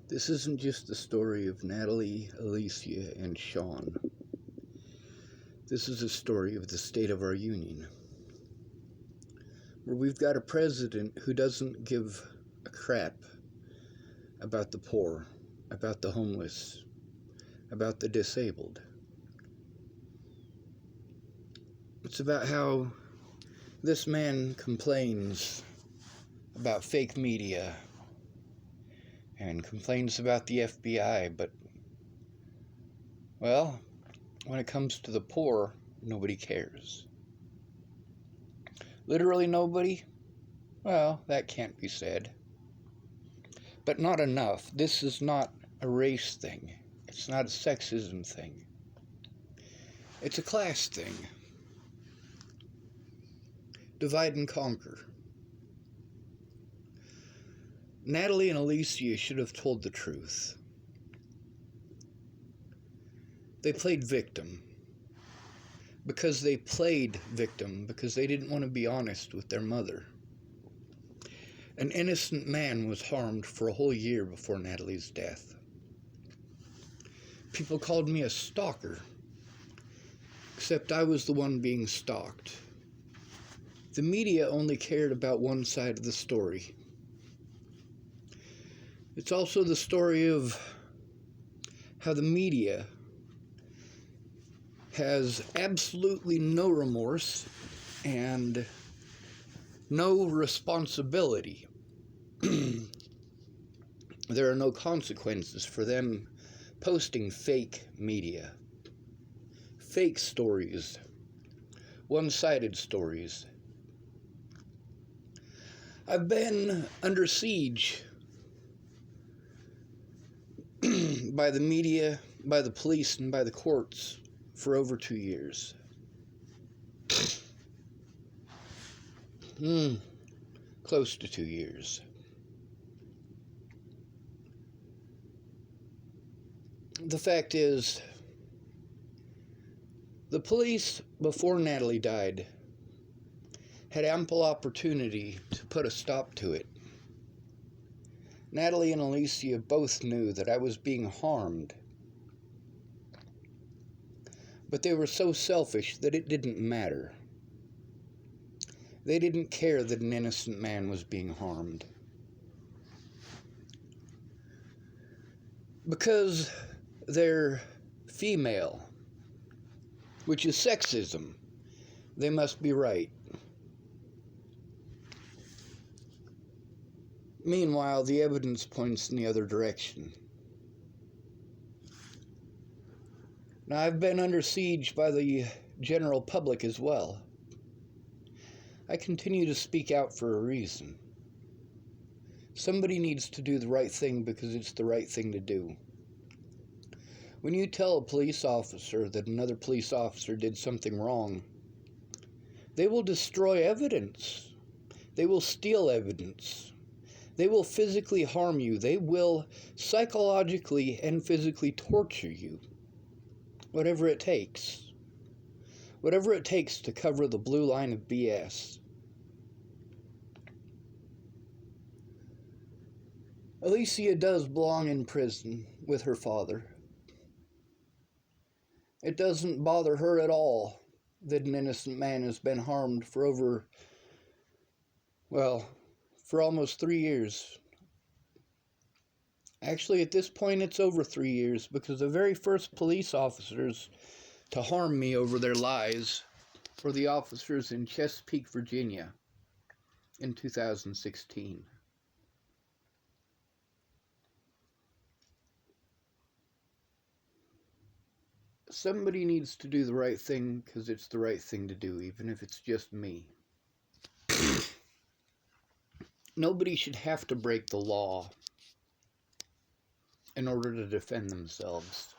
This isn't just the story of Natalie, Alycia, and Sean. This is a story of the state of our union, where we've got a president who doesn't give a crap about the poor, about the homeless, about the disabled. It's about how this man complains about fake media and complains about the FBI, but, well, when it comes to the poor, nobody cares. Literally nobody? Well, that can't be said. But not enough. This is not a race thing. It's not a sexism thing. It's a class thing. Divide and conquer. Natalie and Alycia should have told the truth. They played victim. Because they played victim, because they didn't want to be honest with their mother. An innocent man was harmed for a whole year before Natalie's death. People called me a stalker, except I was the one being stalked. The media only cared about one side of the story. It's also the story of how the media has absolutely no remorse and no responsibility. There are no consequences for them posting fake media, fake stories, one-sided stories. I've been under siege by the media, by the police, and by the courts for over 2 years. Close to 2 years. The fact is, the police, before Natalie died, had ample opportunity to put a stop to it. Natalie and Alycia both knew that I was being harmed, but they were so selfish that it didn't matter. They didn't care that an innocent man was being harmed. Because they're female, which is sexism, they must be right. Meanwhile, the evidence points in the other direction. Now, I've been under siege by the general public as well. I continue to speak out for a reason. Somebody needs to do the right thing because it's the right thing to do. When you tell a police officer that another police officer did something wrong, they will destroy evidence. They will steal evidence. They will physically harm you. They will psychologically and physically torture you. Whatever it takes. Whatever it takes to cover the blue line of BS. Alycia does belong in prison with her father. It doesn't bother her at all that an innocent man has been harmed for almost 3 years. Actually, at this point, it's over 3 years, because the very first police officers to harm me over their lies were the officers in Chesapeake, Virginia, in 2016. Somebody needs to do the right thing because it's the right thing to do, even if it's just me. Nobody should have to break the law in order to defend themselves.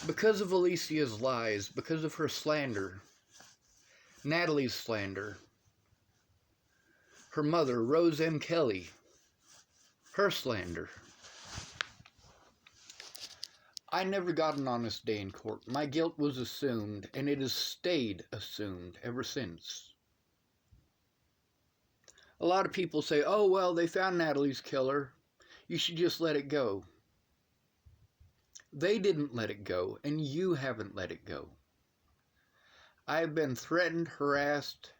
Because of Alycia's lies, because of her slander, Natalie's slander, her mother, Rose M. Kelly, her slander, I never got an honest day in court. My guilt was assumed, and it has stayed assumed ever since. A lot of people say, oh, well, they found Natalie's killer. You should just let it go. They didn't let it go, and you haven't let it go. I've been threatened, harassed,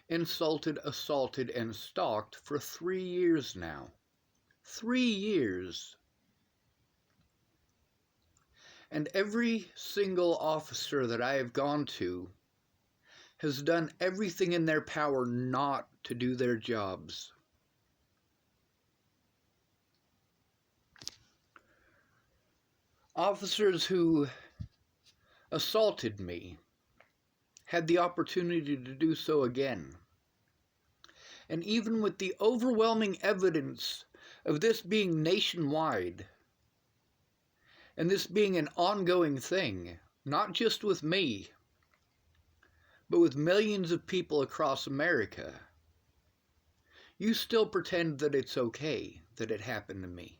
insulted, assaulted, and stalked for 3 years now. 3 years. And every single officer that I have gone to has done everything in their power not to do their jobs. Officers who assaulted me had the opportunity to do so again. And even with the overwhelming evidence of this being nationwide, and this being an ongoing thing, not just with me, but with millions of people across America, you still pretend that it's okay that it happened to me.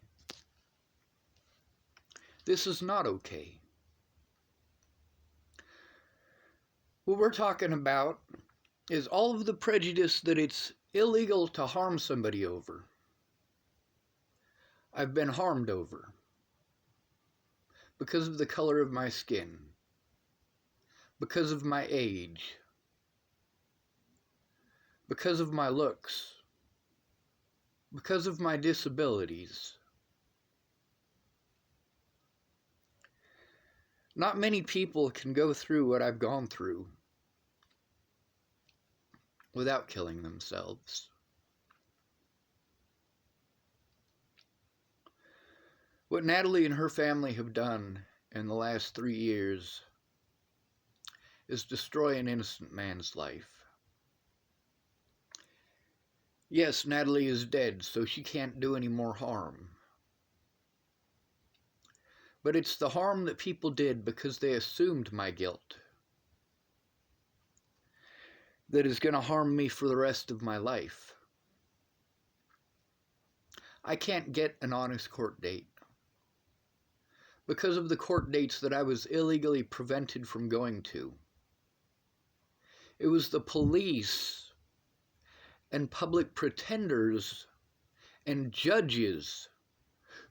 This is not okay. What we're talking about is all of the prejudice that it's illegal to harm somebody over. I've been harmed over because of the color of my skin, because of my age, because of my looks, because of my disabilities. Not many people can go through what I've gone through without killing themselves. What Natalie and her family have done in the last 3 years is destroy an innocent man's life. Yes, Natalie is dead, so she can't do any more harm. But it's the harm that people did because they assumed my guilt that is going to harm me for the rest of my life. I can't get an honest court date because of the court dates that I was illegally prevented from going to. It was the police and public pretenders and judges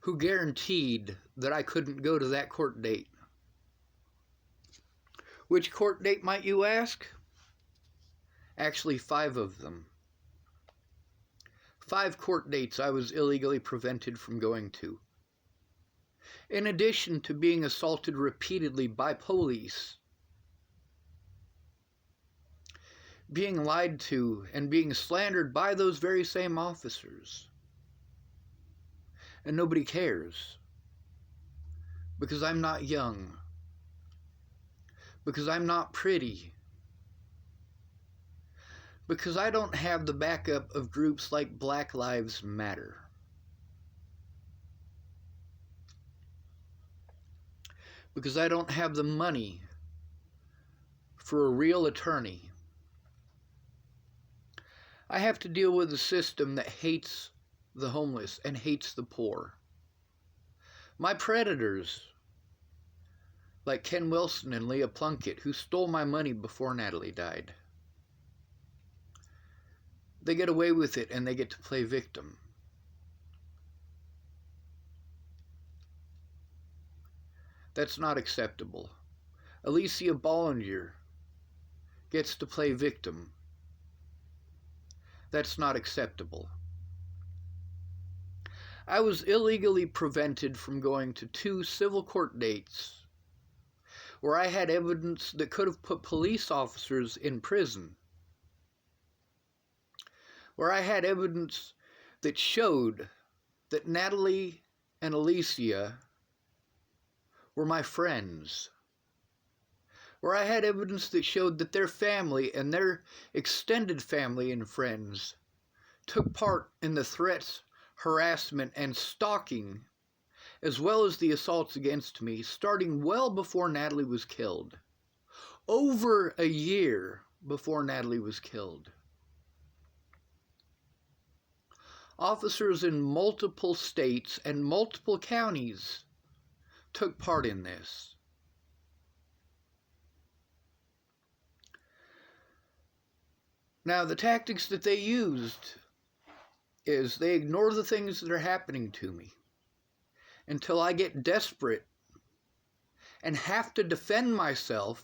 who guaranteed that I couldn't go to that court date. Which court date, might you ask? Actually, 5 of them. 5 court dates I was illegally prevented from going to. In addition to being assaulted repeatedly by police, being lied to, and being slandered by those very same officers. And nobody cares. Because I'm not young. Because I'm not pretty. Because I don't have the backup of groups like Black Lives Matter. Because I don't have the money for a real attorney. I have to deal with a system that hates the homeless and hates the poor. My predators, like Ken Wilson and Leah Plunkett, who stole my money before Natalie died, they get away with it and they get to play victim. That's not acceptable. Alycia Bollinger gets to play victim. That's not acceptable. I was illegally prevented from going to 2 civil court dates where I had evidence that could have put police officers in prison, where I had evidence that showed that Natalie and Alycia were my friends, where I had evidence that showed that their family and their extended family and friends took part in the threats, harassment, and stalking, as well as the assaults against me, starting well before Natalie was killed. Over a year before Natalie was killed. Officers in multiple states and multiple counties took part in this. Now, the tactics that they used is they ignore the things that are happening to me. until I get desperate and have to defend myself,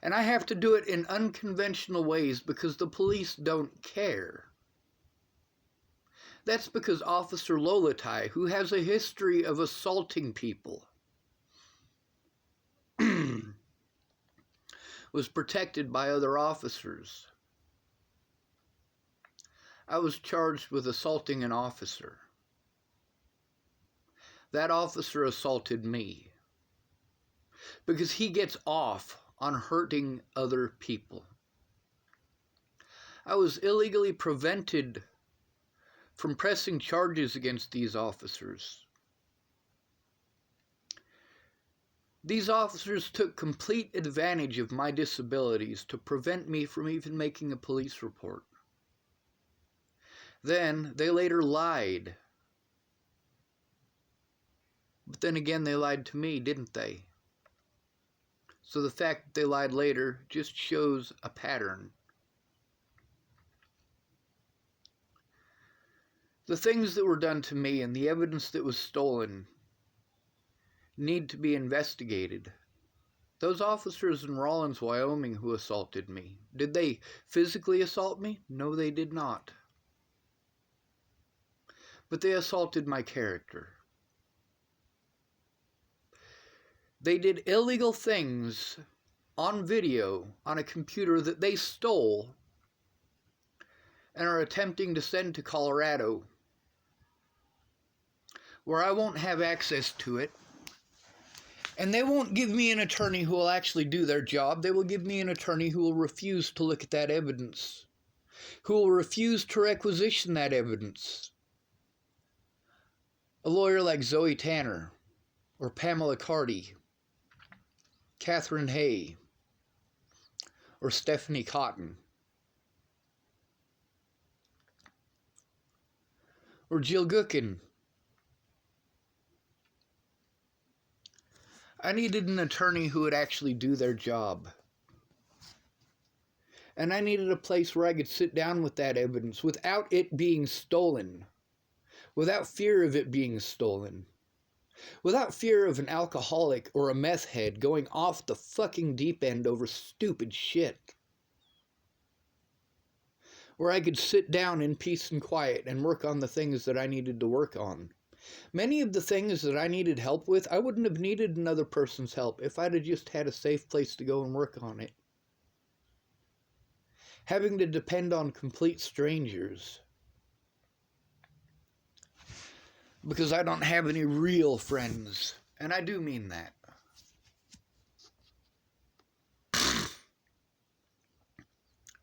and I have to do it in unconventional ways because the police don't care. That's because Officer Lolatai, who has a history of assaulting people, was protected by other officers. I was charged with assaulting an officer. That officer assaulted me because he gets off on hurting other people. I was illegally prevented from pressing charges against these officers. These officers took complete advantage of my disabilities to prevent me from even making a police report. Then they later lied. But then again, they lied to me, didn't they? So the fact that they lied later just shows a pattern. The things that were done to me and the evidence that was stolen need to be investigated. Those officers in Rawlins, Wyoming who assaulted me, did they physically assault me? No, they did not. But they assaulted my character. They did illegal things on video on a computer that they stole and are attempting to send to Colorado, where I won't have access to it. And they won't give me an attorney who will actually do their job. They will give me an attorney who will refuse to look at that evidence, who will refuse to requisition that evidence. A lawyer like Zoe Tanner, or Pamela Carty, Catherine Hay, or Stephanie Cotton, or Jill Gookin. I needed an attorney who would actually do their job. And I needed a place where I could sit down with that evidence without it being stolen, without fear of it being stolen, without fear of an alcoholic or a meth head going off the fucking deep end over stupid shit. Where I could sit down in peace and quiet and work on the things that I needed to work on. Many of the things that I needed help with, I wouldn't have needed another person's help if I'd have just had a safe place to go and work on it. Having to depend on complete strangers, because I don't have any real friends, and I do mean that.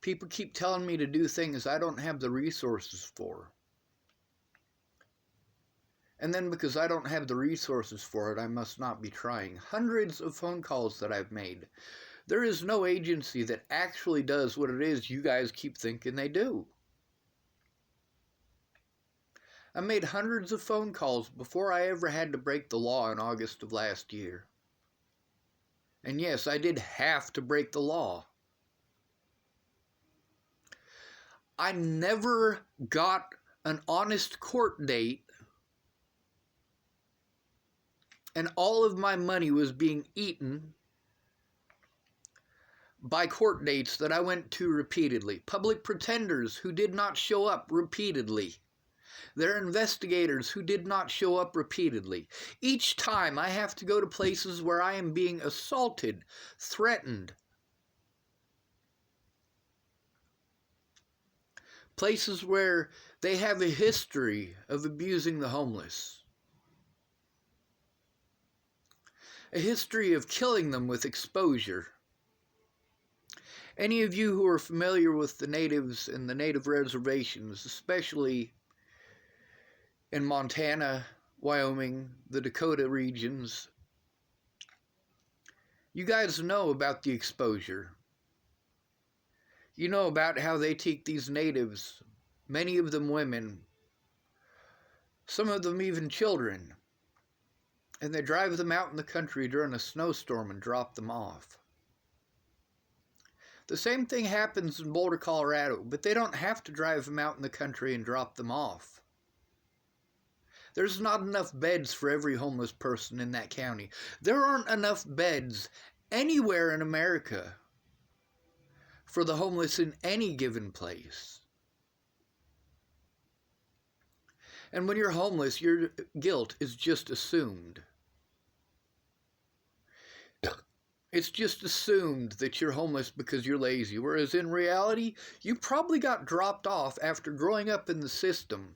People keep telling me to do things I don't have the resources for. And then because I don't have the resources for it, I must not be trying. Hundreds of phone calls that I've made. There is no agency that actually does what it is you guys keep thinking they do. I made hundreds of phone calls before I ever had to break the law in August of last year. And yes, I did have to break the law. I never got an honest court date, and all of my money was being eaten by court dates that I went to repeatedly. Public pretenders who did not show up repeatedly. There are investigators who did not show up repeatedly. Each time I have to go to places where I am being assaulted, threatened. Places where they have a history of abusing the homeless. A history of killing them with exposure. Any of you who are familiar with the natives and the native reservations, especially in Montana, Wyoming, the Dakota regions, you guys know about the exposure. You know about how they take these natives, many of them women, some of them even children, and they drive them out in the country during a snowstorm and drop them off. The same thing happens in Boulder, Colorado, but they don't have to drive them out in the country and drop them off. There's not enough beds for every homeless person in that county. There aren't enough beds anywhere in America for the homeless in any given place. And when you're homeless, your guilt is just assumed. It's just assumed that you're homeless because you're lazy, whereas in reality, you probably got dropped off after growing up in the system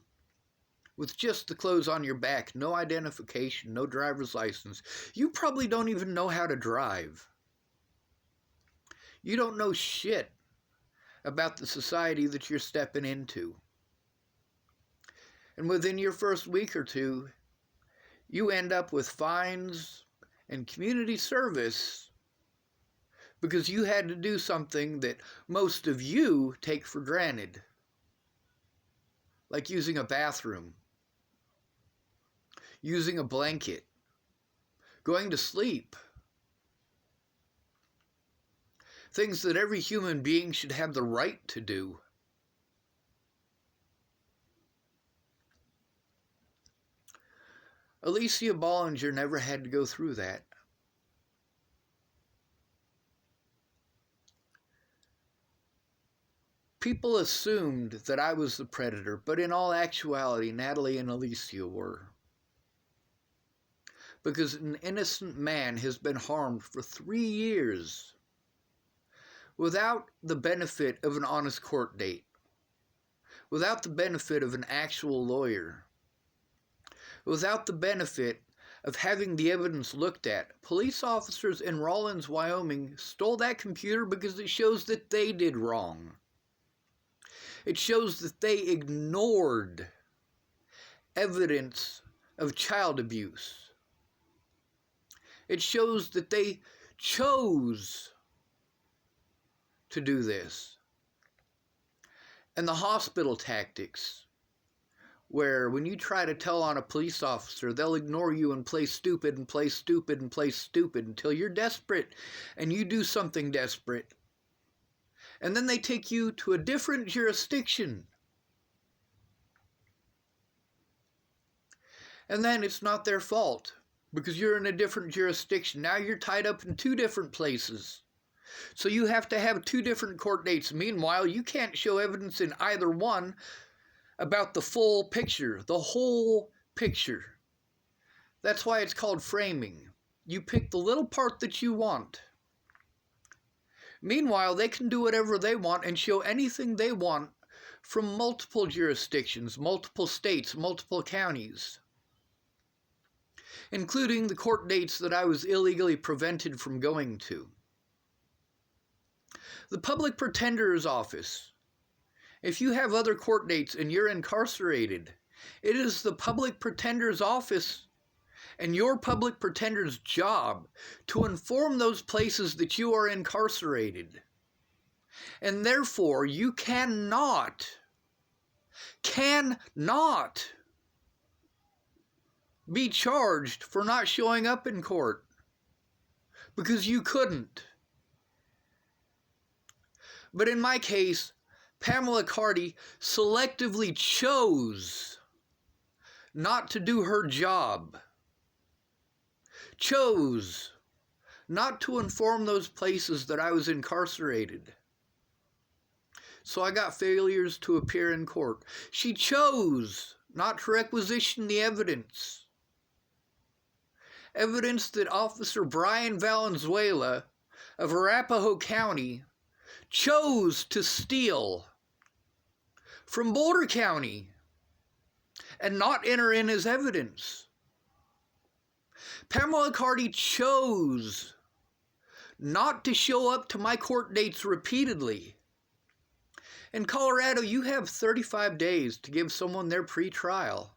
with just the clothes on your back, no identification, no driver's license. You probably don't even know how to drive. You don't know shit about the society that you're stepping into. And within your first week or two, you end up with fines and community service because you had to do something that most of you take for granted, like using a bathroom, using a blanket, going to sleep. Things that every human being should have the right to do. Alycia Bollinger never had to go through that. People assumed that I was the predator, but in all actuality, Natalie and Alycia were. Because an innocent man has been harmed for 3 years without the benefit of an honest court date, without the benefit of an actual lawyer, without the benefit of having the evidence looked at. Police officers in Rawlins, Wyoming stole that computer because it shows that they did wrong. It shows that they ignored evidence of child abuse. It shows that they chose to do this. And the hospital tactics, where when you try to tell on a police officer, they'll ignore you and play stupid and play stupid and play stupid until you're desperate and you do something desperate. And then they take you to a different jurisdiction. And then it's not their fault because you're in a different jurisdiction. Now you're tied up in 2 different places. So you have to have 2 different court dates. Meanwhile, you can't show evidence in either one about the full picture, the whole picture. That's why it's called framing. You pick the little part that you want. Meanwhile, they can do whatever they want and show anything they want from multiple jurisdictions, multiple states, multiple counties, including the court dates that I was illegally prevented from going to. The Public Pretender's Office. If you have other court dates and you're incarcerated, it is the Public Pretender's Office and your public pretender's job to inform those places that you are incarcerated. And therefore, you cannot be charged for not showing up in court because you couldn't. But in my case, Pamela Carty selectively chose not to do her job, chose not to inform those places that I was incarcerated. So I got failures to appear in court. She chose not to requisition the evidence. Evidence that Officer Brian Valenzuela of Arapahoe County chose to steal from Boulder County and not enter in as evidence. Pamela Carty chose not to show up to my court dates repeatedly. In Colorado, you have 35 days to give someone their pretrial.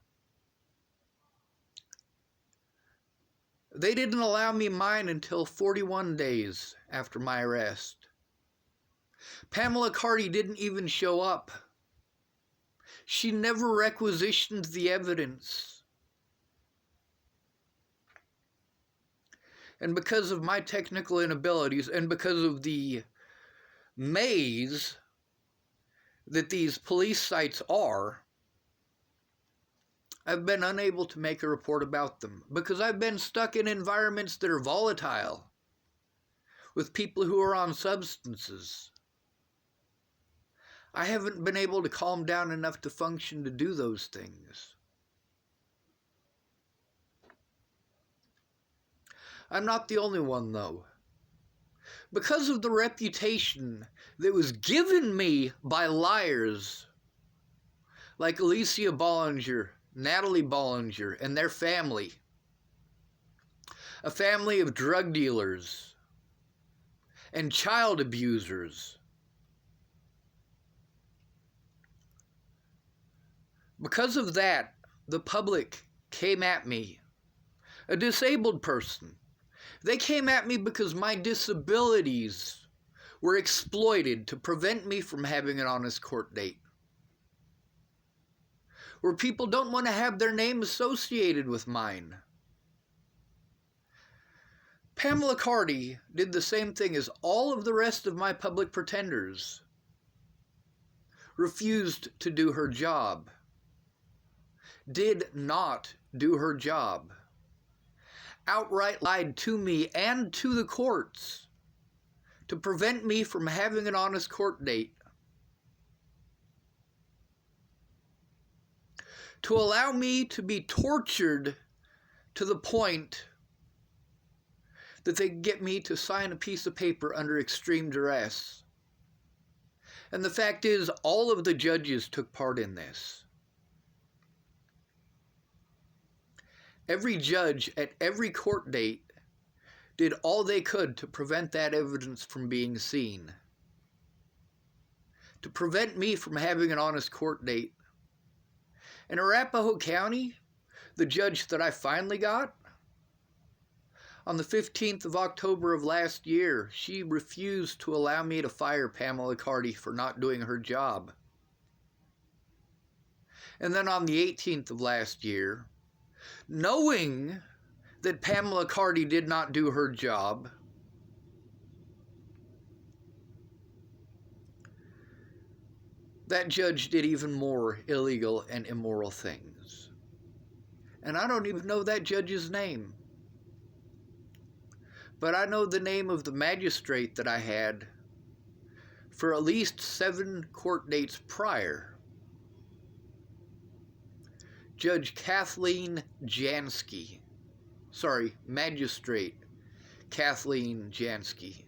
They didn't allow me mine until 41 days after my arrest. Pamela Carty didn't even show up. She never requisitioned the evidence. And because of my technical inabilities and because of the maze that these police sites are, I've been unable to make a report about them because I've been stuck in environments that are volatile, with people who are on substances. I haven't been able to calm down enough to function to do those things. I'm not the only one, though. Because of the reputation that was given me by liars like Alycia Bollinger, Natalie Bollinger, and their family, a family of drug dealers and child abusers. Because of that, the public came at me, a disabled person. They came at me because my disabilities were exploited to prevent me from having an honest court date. Where people don't want to have their name associated with mine. Pamela Carty did the same thing as all of the rest of my public pretenders. Refused to do her job. Did not do her job. Outright lied to me and to the courts to prevent me from having an honest court date. To allow me to be tortured to the point that they get me to sign a piece of paper under extreme duress. And the fact is, all of the judges took part in this. Every judge at every court date did all they could to prevent that evidence from being seen. To prevent me from having an honest court date. In Arapahoe County, the judge that I finally got, on the 15th of October of last year, she refused to allow me to fire Pamela Carty for not doing her job. And then on the 18th of last year, knowing that Pamela Carty did not do her job, that judge did even more illegal and immoral things. And I don't even know that judge's name. But I know the name of the magistrate that I had for at least 7 court dates prior. Judge Kathleen Jansky. Sorry, Magistrate Kathleen Jansky.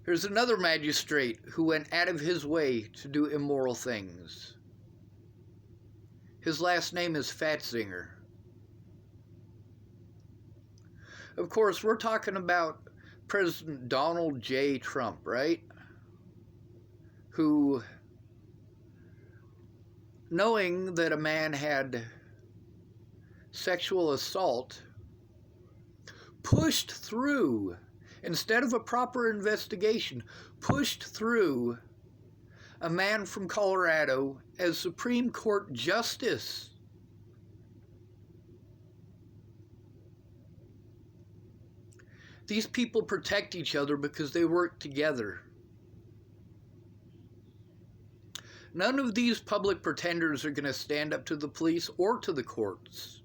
There's another magistrate who went out of his way to do immoral things. His last name is Fatzinger. Of course, we're talking about President Donald J. Trump, right? Who, knowing that a man had sexual assault, pushed through, instead of a proper investigation, pushed through a man from Colorado as Supreme Court Justice. These people protect each other because they work together. None of these public pretenders are going to stand up to the police or to the courts.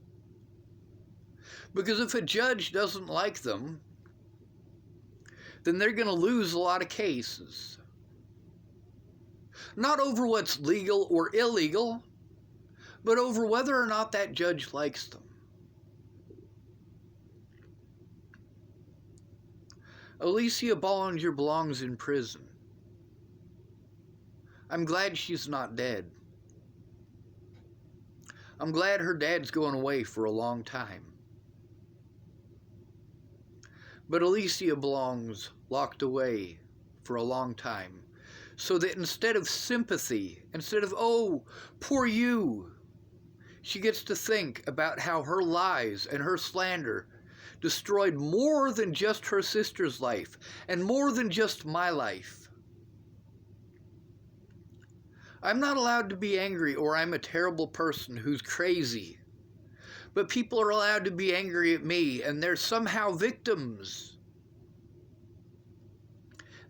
Because if a judge doesn't like them, then they're going to lose a lot of cases. Not over what's legal or illegal, but over whether or not that judge likes them. Alycia Bollinger belongs in prison. I'm glad she's not dead. I'm glad her dad's going away for a long time. But Alycia belongs locked away for a long time, so that instead of sympathy, instead of, oh, poor you, she gets to think about how her lies and her slander destroyed more than just her sister's life and more than just my life. I'm not allowed to be angry, or I'm a terrible person who's crazy. But people are allowed to be angry at me, and they're somehow victims.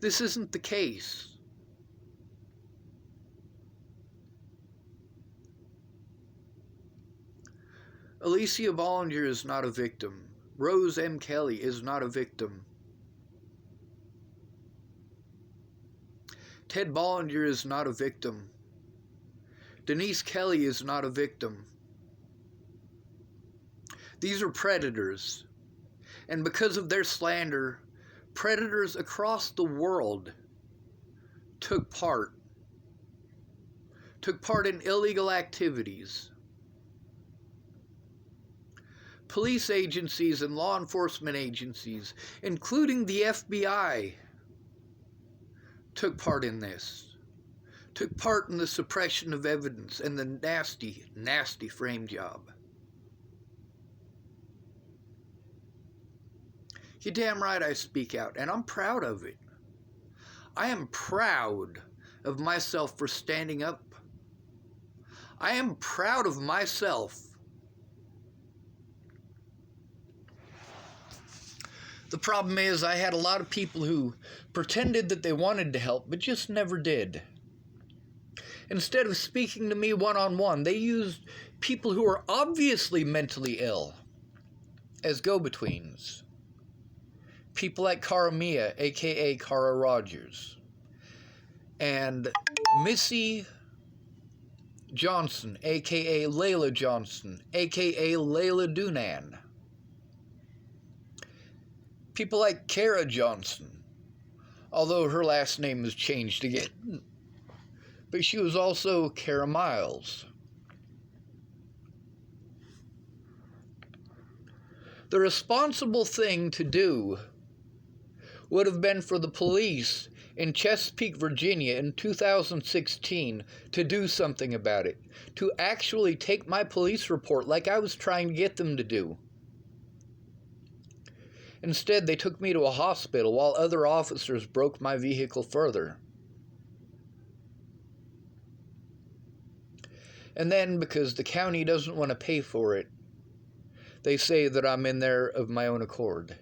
This isn't the case. Alycia Bollinger is not a victim. Rose M. Kelly is not a victim. Ted Bollinger is not a victim. Denise Kelly is not a victim. These are predators. And because of their slander, predators across the world took part in illegal activities. Police agencies and law enforcement agencies, including the FBI, took part in this, took part in the suppression of evidence and the nasty, nasty frame job. You're damn right I speak out, and I'm proud of it. I am proud of myself for standing up. I am proud of myself. The problem is I had a lot of people who pretended that they wanted to help, but just never did. Instead of speaking to me one-on-one, they used people who are obviously mentally ill as go-betweens. People like Cara Mia, a.k.a. Cara Rogers, and Missy Johnson, a.k.a. Layla Johnson, a.k.a. Layla Dunan. People like Kara Johnson, although her last name has changed again. But she was also Kara Miles. The responsible thing to do would have been for the police in Chesapeake, Virginia in 2016 to do something about it, to actually take my police report like I was trying to get them to do. Instead, they took me to a hospital while other officers broke my vehicle further. And then, because the county doesn't want to pay for it, they say that I'm in there of my own accord.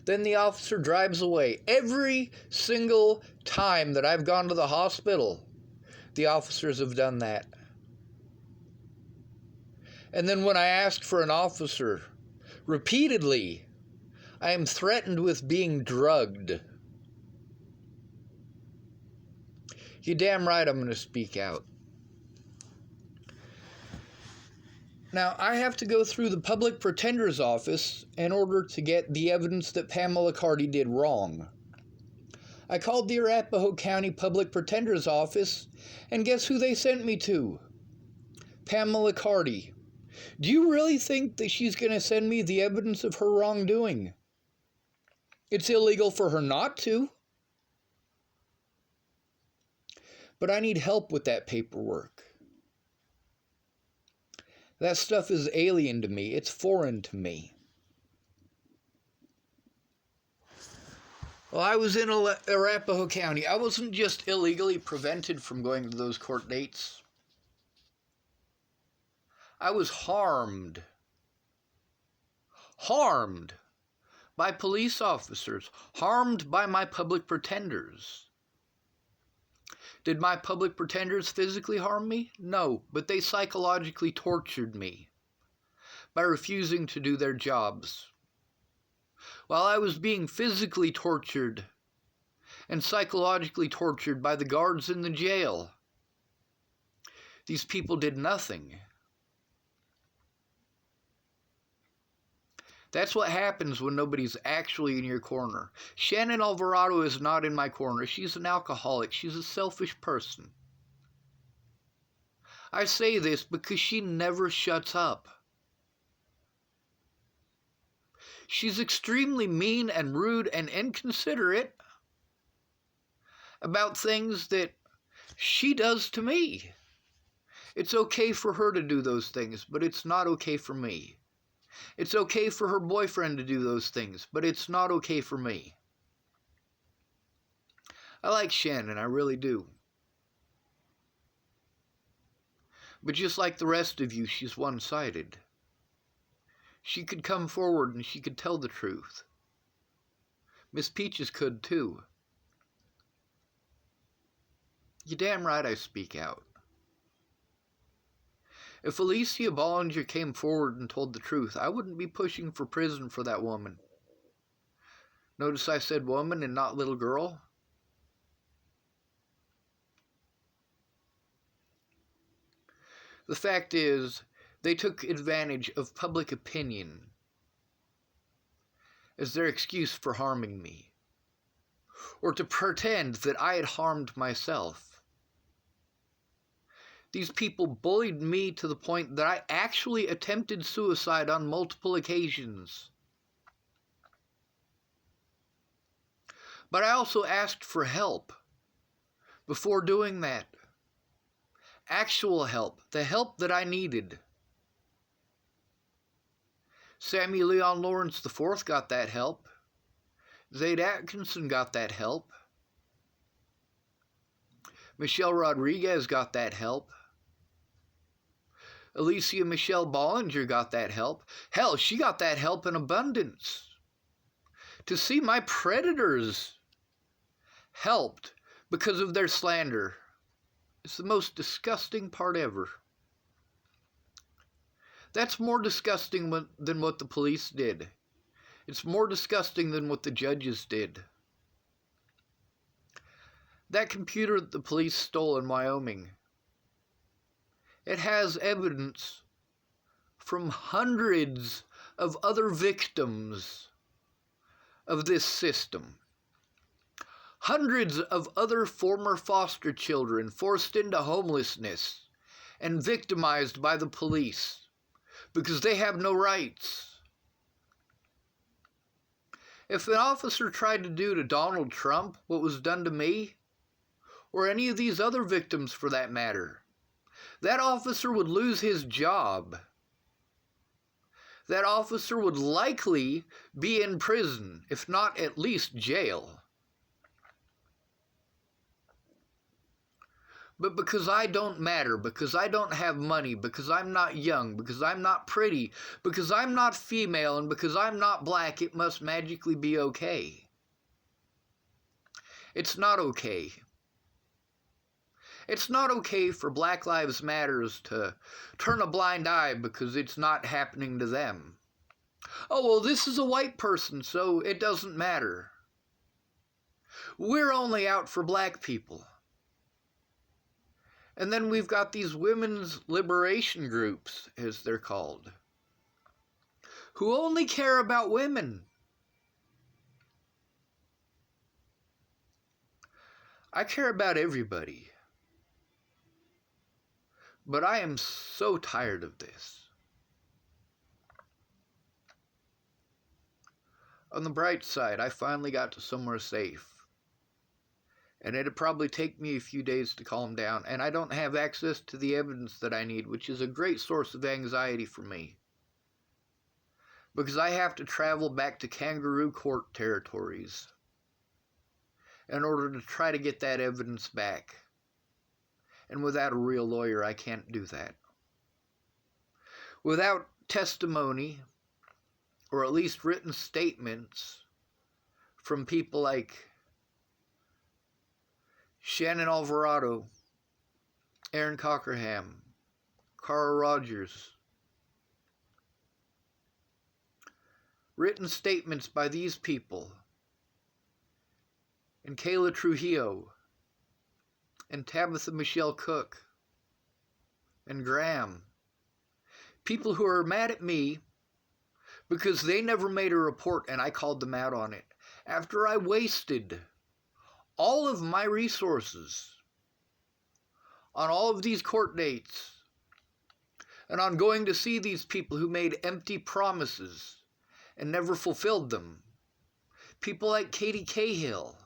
Then the officer drives away. Every single time that I've gone to the hospital, the officers have done that. And then when I ask for an officer, repeatedly, I am threatened with being drugged. You're damn right I'm going to speak out. Now, I have to go through the public pretender's office in order to get the evidence that Pamela Carty did wrong. I called the Arapahoe County Public Pretender's office, and guess who they sent me to? Pamela Carty. Do you really think that she's going to send me the evidence of her wrongdoing? It's illegal for her not to. But I need help with that paperwork. That stuff is alien to me. It's foreign to me. Well, I was in Arapahoe County. I wasn't just illegally prevented from going to those court dates. I was harmed. Harmed by police officers. Harmed by my public pretenders. Did my public pretenders physically harm me? No, but they psychologically tortured me by refusing to do their jobs. While I was being physically tortured and psychologically tortured by the guards in the jail, these people did nothing. That's what happens when nobody's actually in your corner. Shannon Alvarado is not in my corner. She's an alcoholic. She's a selfish person. I say this because she never shuts up. She's extremely mean and rude and inconsiderate about things that she does to me. It's okay for her to do those things, but it's not okay for me. It's okay for her boyfriend to do those things, but it's not okay for me. I like Shannon, I really do. But just like the rest of you, she's one-sided. She could come forward and she could tell the truth. Miss Peaches could too. You're damn right I speak out. If Alycia Bollinger came forward and told the truth, I wouldn't be pushing for prison for that woman. Notice I said woman and not little girl. The fact is, they took advantage of public opinion as their excuse for harming me, or to pretend that I had harmed myself. These people bullied me to the point that I actually attempted suicide on multiple occasions. But I also asked for help before doing that. Actual help, the help that I needed. Sammy Leon Lawrence IV got that help. Zaid Atkinson got that help. Michelle Rodriguez got that help. Alycia Michelle Bollinger got that help. Hell, she got that help in abundance. To see my predators helped because of their slander is the most disgusting part ever. That's more disgusting than what the police did. It's more disgusting than what the judges did. That computer that the police stole in Wyoming, it has evidence from hundreds of other victims of this system. Hundreds of other former foster children forced into homelessness and victimized by the police because they have no rights. If an officer tried to do to Donald Trump what was done to me, or any of these other victims for that matter, that officer would lose his job. That officer would likely be in prison, if not at least jail. But because I don't matter, because I don't have money, because I'm not young, because I'm not pretty, because I'm not female, and because I'm not black, it must magically be okay. It's not okay. It's not okay for Black Lives Matters to turn a blind eye because it's not happening to them. Oh, well, this is a white person, so it doesn't matter. We're only out for black people. And then we've got these women's liberation groups, as they're called, who only care about women. I care about everybody. But I am so tired of this. On the bright side, I finally got to somewhere safe. And it'd probably take me a few days to calm down, and I don't have access to the evidence that I need, which is a great source of anxiety for me. Because I have to travel back to kangaroo court territories in order to try to get that evidence back. And without a real lawyer, I can't do that. Without testimony, or at least written statements from people like Shannon Alvarado, Aaron Cockerham, Carl Rogers. Written statements by these people, and Kayla Trujillo, and Tabitha Michelle Cook, and Graham. People who are mad at me because they never made a report and I called them out on it. After I wasted all of my resources on all of these court dates and on going to see these people who made empty promises and never fulfilled them. People like Katie Cahill.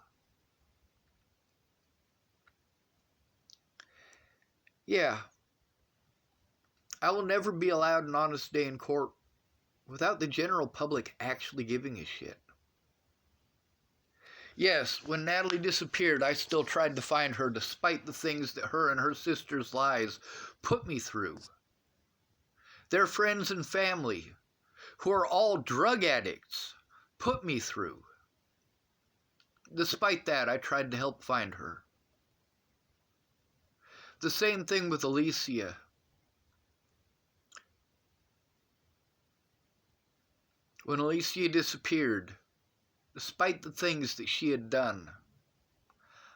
Yeah, I will never be allowed an honest day in court without the general public actually giving a shit. Yes, when Natalie disappeared, I still tried to find her despite the things that her and her sister's lies put me through. Their friends and family, who are all drug addicts, put me through. Despite that, I tried to help find her. The same thing with Alycia. When Alycia disappeared, despite the things that she had done,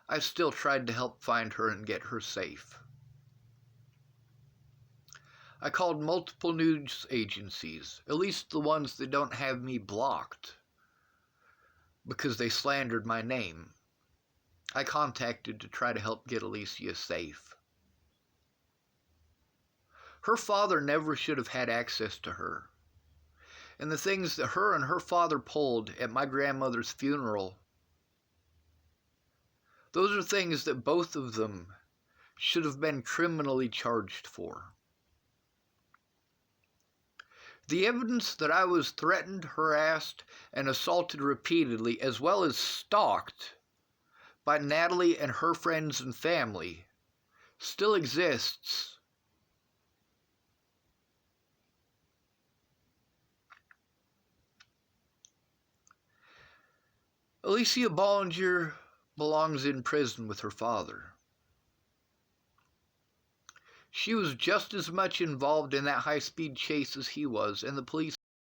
I still tried to help find her and get her safe. I called multiple news agencies, at least the ones that don't have me blocked, because they slandered my name. I contacted to try to help get Alycia safe. Her father never should have had access to her. And the things that her and her father pulled at my grandmother's funeral, those are things that both of them should have been criminally charged for. The evidence that I was threatened, harassed, and assaulted repeatedly, as well as stalked by Natalie and her friends and family, still exists. Alycia Bollinger belongs in prison with her father. She was just as much involved in that high-speed chase as he was, and the police